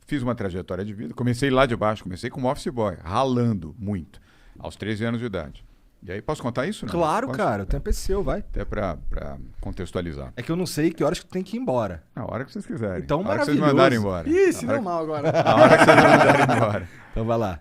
fiz uma trajetória de vida, comecei lá de baixo, comecei como office boy, ralando muito, aos 13 anos de idade. E aí, posso contar isso? Não? Claro, Posso? cara, o tempo é seu, vai. Até pra contextualizar. É que eu não sei que horas que tu tem que ir embora. Na hora que vocês quiserem. Então, a hora que vocês maravilhoso. mandarem embora. Ih, se deu mal agora. A hora que vocês mandarem embora. Então vai lá.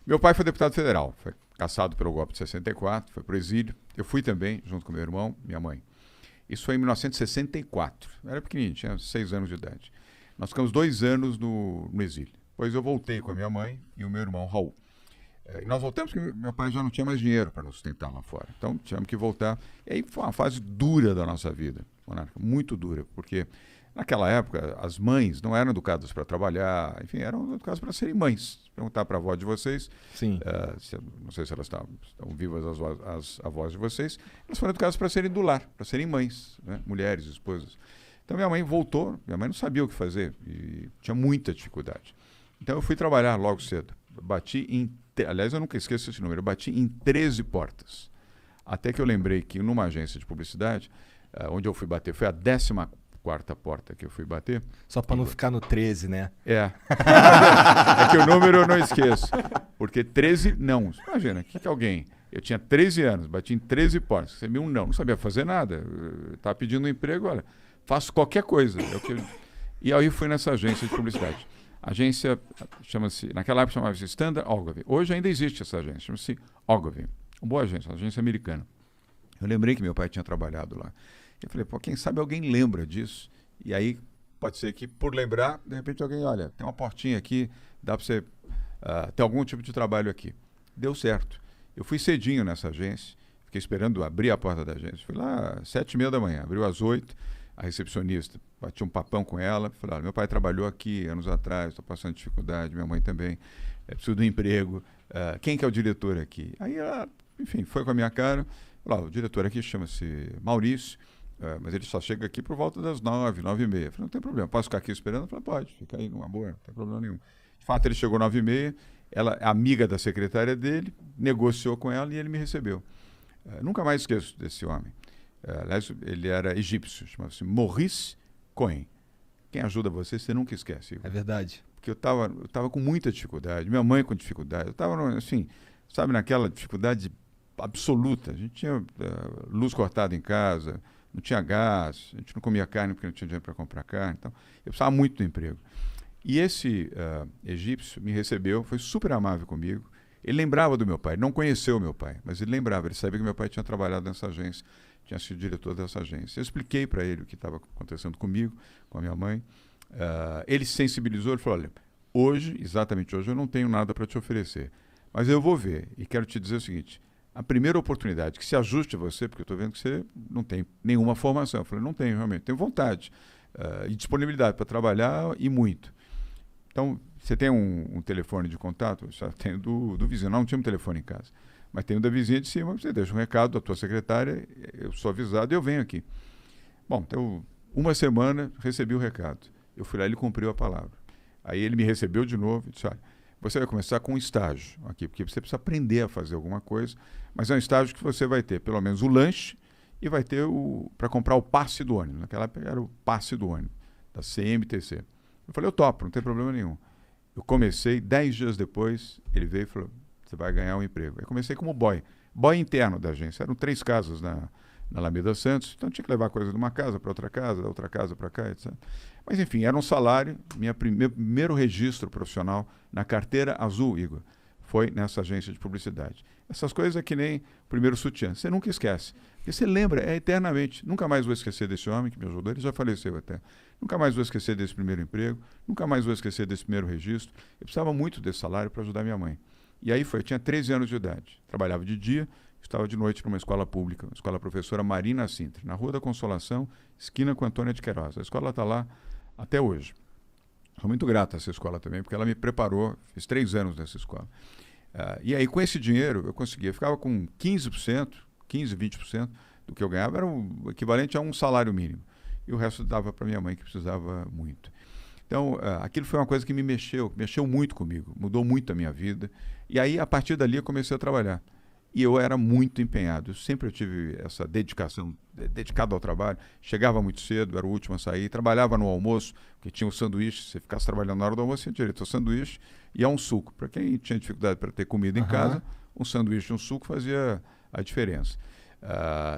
Meu pai foi deputado federal, foi caçado pelo golpe de 64, foi pro exílio. Eu fui também, junto com meu irmão, minha mãe. Isso foi em 1964. Eu era pequenininho, tinha 6 anos de idade. Nós ficamos 2 anos no exílio. Depois eu voltei com a minha mãe e o meu irmão, Raul. E nós voltamos porque meu pai já não tinha mais dinheiro para nos sustentar lá fora. Então, tivemos que voltar. E aí foi uma fase dura da nossa vida, Monarca, muito dura, porque naquela época as mães não eram educadas para trabalhar, enfim, eram educadas para serem mães. Perguntar para a avó de vocês, Sim. Não sei se elas estão vivas, as avós de vocês, elas foram educadas para serem do lar, para serem mães, né? Mulheres, esposas. Então minha mãe voltou, minha mãe não sabia o que fazer e tinha muita dificuldade. Então eu fui trabalhar logo cedo. Aliás, eu nunca esqueço esse número, eu bati em 13 portas. Até que eu lembrei que numa agência de publicidade, onde eu fui bater, foi a 14ª porta que eu fui bater. Só para não ficar no 13, né? É. É que o número eu não esqueço. Porque 13 não. Imagina, que alguém... Eu tinha 13 anos, bati em 13 portas, recebi um não sabia fazer nada. Estava pedindo um emprego, olha, faço qualquer coisa. E aí fui nessa agência de publicidade. A agência naquela época chamava-se Standard Ogilvy. Hoje ainda existe essa agência, chama-se Ogilvy. Uma boa agência, uma agência americana. Eu lembrei que meu pai tinha trabalhado lá. Eu falei, pô, quem sabe alguém lembra disso? E aí, pode ser que por lembrar, de repente alguém, olha, tem uma portinha aqui, dá para você ter algum tipo de trabalho aqui. Deu certo. Eu fui cedinho nessa agência, fiquei esperando abrir a porta da agência. Fui lá às 7h30 da manhã, abriu às 8h, a recepcionista, bati um papão com ela, falei, olha, meu pai trabalhou aqui anos atrás, estou passando dificuldade, minha mãe também, preciso de um emprego, quem que é o diretor aqui? Aí ela, enfim, foi com a minha cara, falou, o diretor aqui chama-se Maurício, mas ele só chega aqui por volta das 9h, 9h30. Eu falei, não tem problema, posso ficar aqui esperando? Eu falei, pode, fica aí numa boa, não tem problema nenhum. De fato, ele chegou 9h30, ela, amiga da secretária dele, negociou com ela e ele me recebeu. Nunca mais esqueço desse homem. Aliás, ele era egípcio, chamava-se Maurice Cohen. Quem ajuda você nunca esquece. É verdade. Porque eu tava com muita dificuldade, minha mãe com dificuldade, eu estava, assim, sabe, naquela dificuldade absoluta. A gente tinha luz cortada em casa, não tinha gás, a gente não comia carne porque não tinha dinheiro para comprar carne. Então, eu precisava muito do emprego. E esse egípcio me recebeu, foi super amável comigo. Ele lembrava do meu pai, não conheceu o meu pai, mas ele lembrava, ele sabia que meu pai tinha trabalhado nessa agência, tinha sido diretor dessa agência. Eu expliquei para ele o que estava acontecendo comigo, com a minha mãe. Ele se sensibilizou, ele falou, olha, exatamente hoje, eu não tenho nada para te oferecer, mas eu vou ver e quero te dizer o seguinte, a primeira oportunidade que se ajuste a você, porque eu estou vendo que você não tem nenhuma formação. Eu falei, não tenho realmente, tenho vontade e disponibilidade para trabalhar e muito. Então, você tem um telefone de contato? Eu só tenho do vizinho, não tinha um telefone em casa. Mas tem o da vizinha de cima, você deixa um recado da tua secretária, eu sou avisado e eu venho aqui. Bom, então, uma semana, recebi o recado. Eu fui lá e ele cumpriu a palavra. Aí ele me recebeu de novo e disse, olha, você vai começar com um estágio aqui, porque você precisa aprender a fazer alguma coisa, mas é um estágio que você vai ter pelo menos o lanche e vai ter para comprar o passe do ônibus. Naquela época era o passe do ônibus, da CMTC. Eu falei, eu topo, não tem problema nenhum. Eu comecei, 10 dias depois, ele veio e falou, você vai ganhar um emprego. Eu comecei como boy interno da agência. Eram 3 casas na Alameda Santos, então tinha que levar coisa de uma casa para outra casa, da outra casa para cá, etc. Mas enfim, era um salário, meu primeiro registro profissional na carteira azul, Igor, foi nessa agência de publicidade. Essas coisas é que nem o primeiro sutiã, você nunca esquece. Porque você lembra, eternamente. Nunca mais vou esquecer desse homem que me ajudou, ele já faleceu até. Nunca mais vou esquecer desse primeiro emprego, nunca mais vou esquecer desse primeiro registro. Eu precisava muito desse salário para ajudar minha mãe. E aí eu tinha 13 anos de idade. Trabalhava de dia, estava de noite numa escola pública, uma escola professora Marina Sintra, na Rua da Consolação, esquina com Antônia de Queiroz. A escola está lá até hoje. Sou muito grato a essa escola também, porque ela me preparou, fiz 3 anos nessa escola. E aí, com esse dinheiro, eu conseguia, eu ficava com 15%, 20% do que eu ganhava, era o equivalente a um salário mínimo. E o resto dava para minha mãe, que precisava muito. Então, aquilo foi uma coisa que mexeu muito comigo, mudou muito a minha vida. E aí, a partir dali, eu comecei a trabalhar. E eu era muito empenhado. Eu tive essa dedicação, dedicado ao trabalho. Chegava muito cedo, era o último a sair. Trabalhava no almoço, porque tinha o sanduíche. Se você ficasse trabalhando na hora do almoço, tinha direito ao sanduíche e a um suco. Para quem tinha dificuldade para ter comida em casa, um sanduíche e um suco fazia a diferença.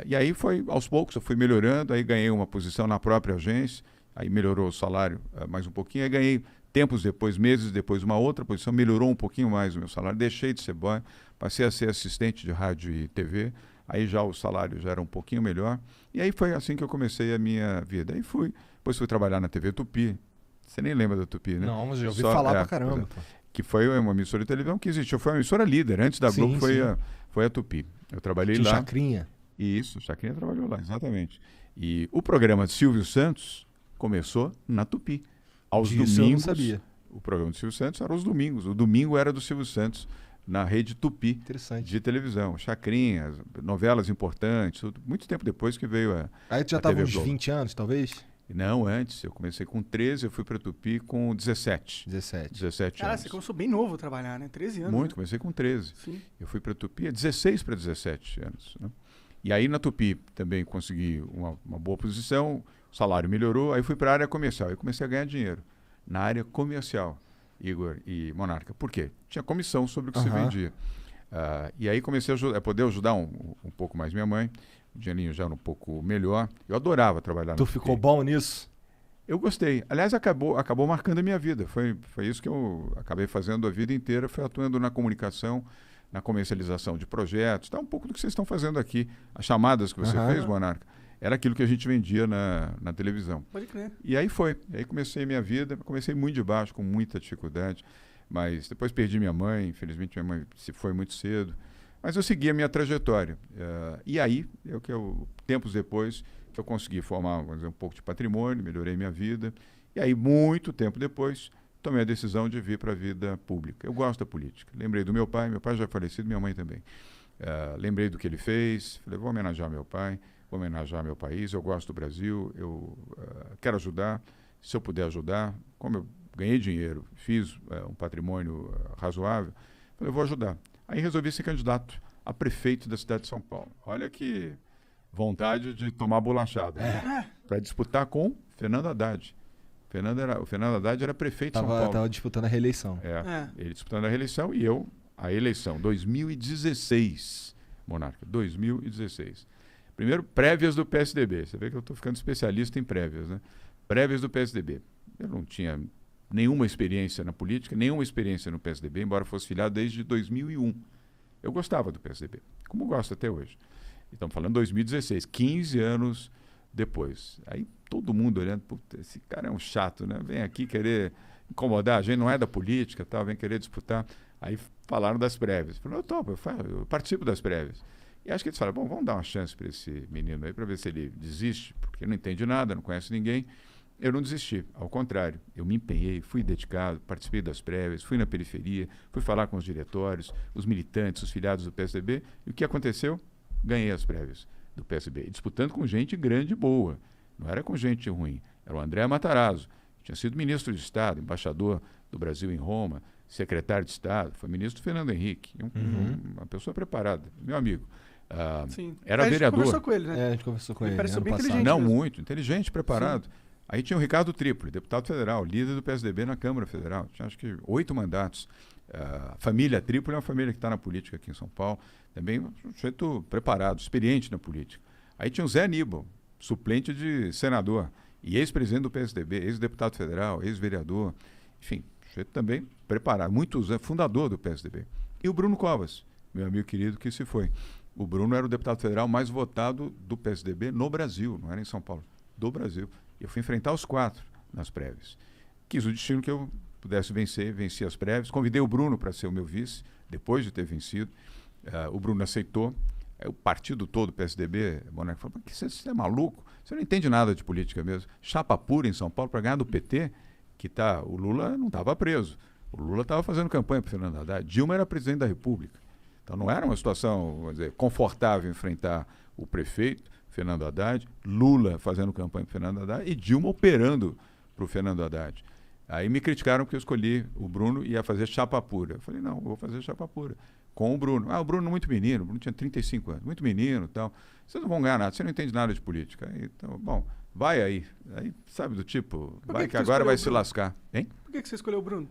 E aí foi, aos poucos, eu fui melhorando. Aí ganhei uma posição na própria agência. Aí melhorou o salário mais um pouquinho. Aí ganhei, tempos depois, meses depois, uma outra posição. Melhorou um pouquinho mais o meu salário. Deixei de ser boy. Passei a ser assistente de rádio e TV, aí já o salário já era um pouquinho melhor. E aí foi assim que eu comecei a minha vida. Aí depois fui trabalhar na TV Tupi. Você nem lembra da Tupi, né? Não, mas eu ouvi falar pra caramba. Que foi uma emissora de televisão que existiu. Foi uma emissora líder. Antes da Globo foi a Tupi. Eu trabalhei lá. Chacrinha. Isso, Chacrinha trabalhou lá, exatamente. E o programa de Silvio Santos começou na Tupi. Aos domingos. Eu não sabia. O programa de Silvio Santos era aos domingos. O domingo era do Silvio Santos, na rede Tupi de televisão, Chacrinhas, novelas importantes, muito tempo depois que veio a Aí tu já estava uns 20 anos, talvez? Não, antes. Eu comecei com 13, eu fui para Tupi com 17. 17 Cara, anos. você começou bem novo a trabalhar, né? 13 anos. Muito, né? comecei com 13. Sim. Eu fui para Tupi 16 para 17 anos. Né? E aí na Tupi também consegui uma boa posição, o salário melhorou, aí fui para a área comercial, aí comecei a ganhar dinheiro na área comercial. Igor e Monarca. Por quê? Tinha comissão sobre o que se vendia. E aí comecei a poder ajudar um pouco mais minha mãe. O dinheirinho já era um pouco melhor. Eu adorava trabalhar. Tu ficou bom nisso? Eu gostei. Aliás, acabou marcando a minha vida. Foi isso que eu acabei fazendo a vida inteira. Foi atuando na comunicação, na comercialização de projetos. Tá um pouco do que vocês estão fazendo aqui. As chamadas que você fez, Monarca, era aquilo que a gente vendia na televisão. Pode crer. E aí foi. Aí comecei minha vida. Comecei muito de baixo, com muita dificuldade. Mas depois perdi minha mãe. Infelizmente, minha mãe se foi muito cedo. Mas eu segui a minha trajetória. E aí, tempos depois, que eu consegui formar, vamos dizer, um pouco de patrimônio, melhorei minha vida. E aí, muito tempo depois, tomei a decisão de vir para a vida pública. Eu gosto da política. Lembrei do meu pai já é falecido, minha mãe também. Lembrei do que ele fez. Falei, vou homenagear meu pai. Vou homenagear meu país, eu gosto do Brasil, eu quero ajudar, se eu puder ajudar, como eu ganhei dinheiro, fiz um patrimônio razoável, falei, eu vou ajudar. Aí resolvi ser candidato a prefeito da cidade de São Paulo. Olha que vontade de tomar bolachada. Para disputar com Fernando Haddad. O Fernando Haddad era prefeito de São Paulo. Estava disputando a reeleição. Ele disputando a reeleição e eu a eleição. 2016, Monarca, 2016. Primeiro, prévias do PSDB. Você vê que eu estou ficando especialista em prévias, né? Prévias do PSDB. Eu não tinha nenhuma experiência na política, nenhuma experiência no PSDB, embora fosse filiado desde 2001. Eu gostava do PSDB, como gosto até hoje. Estamos falando de 2016, 15 anos depois. Aí todo mundo olhando, puta, esse cara é um chato, né? Vem aqui querer incomodar, a gente não é da política, tal, vem querer disputar. Aí falaram das prévias. Eu falei, eu topo, eu participo das prévias. E acho que eles falaram, bom, vamos dar uma chance para esse menino aí, para ver se ele desiste, porque não entende nada, não conhece ninguém. Eu não desisti, ao contrário, eu me empenhei, fui dedicado, participei das prévias, fui na periferia, fui falar com os diretórios, os militantes, os filiados do PSDB, e o que aconteceu? Ganhei as prévias do PSDB, disputando com gente grande e boa, não era com gente ruim, era o André Matarazzo, tinha sido ministro de Estado, embaixador do Brasil em Roma, secretário de Estado, foi ministro Fernando Henrique, uma pessoa preparada, meu amigo. Sim. Era vereador. A gente conversou com ele, né? A gente conversou com ele. Pareceu bem passado. inteligente. Não, mesmo. muito. Inteligente, preparado. Sim. Aí tinha o Ricardo Trípoli, deputado federal, líder do PSDB na Câmara Federal. Tinha acho que 8 mandatos. A família Trípoli é uma família que está na política aqui em São Paulo. Também um sujeito preparado, experiente na política. Aí tinha o Zé Aníbal, suplente de senador. E ex-presidente do PSDB, ex-deputado federal, ex-vereador. Enfim, sujeito também preparado. Fundador do PSDB. E o Bruno Covas, meu amigo querido, que se foi. O Bruno era o deputado federal mais votado do PSDB no Brasil, não era em São Paulo, do Brasil. Eu fui enfrentar os 4 nas prévias. Quis o destino que eu pudesse vencer, venci as prévias. Convidei o Bruno para ser o meu vice, depois de ter vencido. O Bruno aceitou. O partido todo, o PSDB, Monarca, falou, você é maluco? Você não entende nada de política mesmo. Chapa pura em São Paulo para ganhar do PT, o Lula não estava preso. O Lula estava fazendo campanha para Fernando Haddad. Dilma era presidente da República. Então não era uma situação, vamos dizer, confortável enfrentar o prefeito, Fernando Haddad, Lula fazendo campanha para Fernando Haddad e Dilma operando para o Fernando Haddad. Aí me criticaram porque eu escolhi o Bruno e ia fazer chapa pura. Eu falei, não, eu vou fazer chapa pura. com o Bruno. O Bruno muito menino, o Bruno tinha 35 anos, muito menino e tal. Vocês não vão ganhar nada, você não entende nada de política. Aí, então, bom, vai aí. Aí, sabe, do tipo, vai que agora vai se lascar. Hein? Por que você escolheu o Bruno?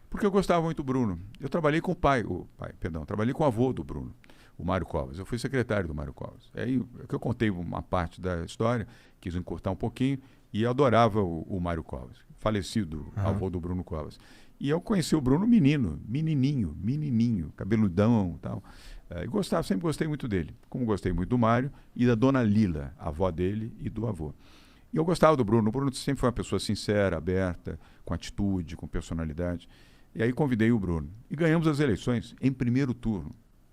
Porque eu gostava muito do Bruno. Eu trabalhei com trabalhei com o avô do Bruno, o Mário Covas. Eu fui secretário do Mário Covas. Aí eu contei uma parte da história, quis encurtar um pouquinho, e eu adorava o Mário Covas, falecido avô do Bruno Covas. E eu conheci o Bruno menininho, cabeludão e tal. E sempre gostei muito dele, como gostei muito do Mário e da dona Lila, a avó dele e do avô. E eu gostava do Bruno. O Bruno sempre foi uma pessoa sincera, aberta, com atitude, com personalidade. E aí convidei o Bruno. E ganhamos as eleições em primeiro turno.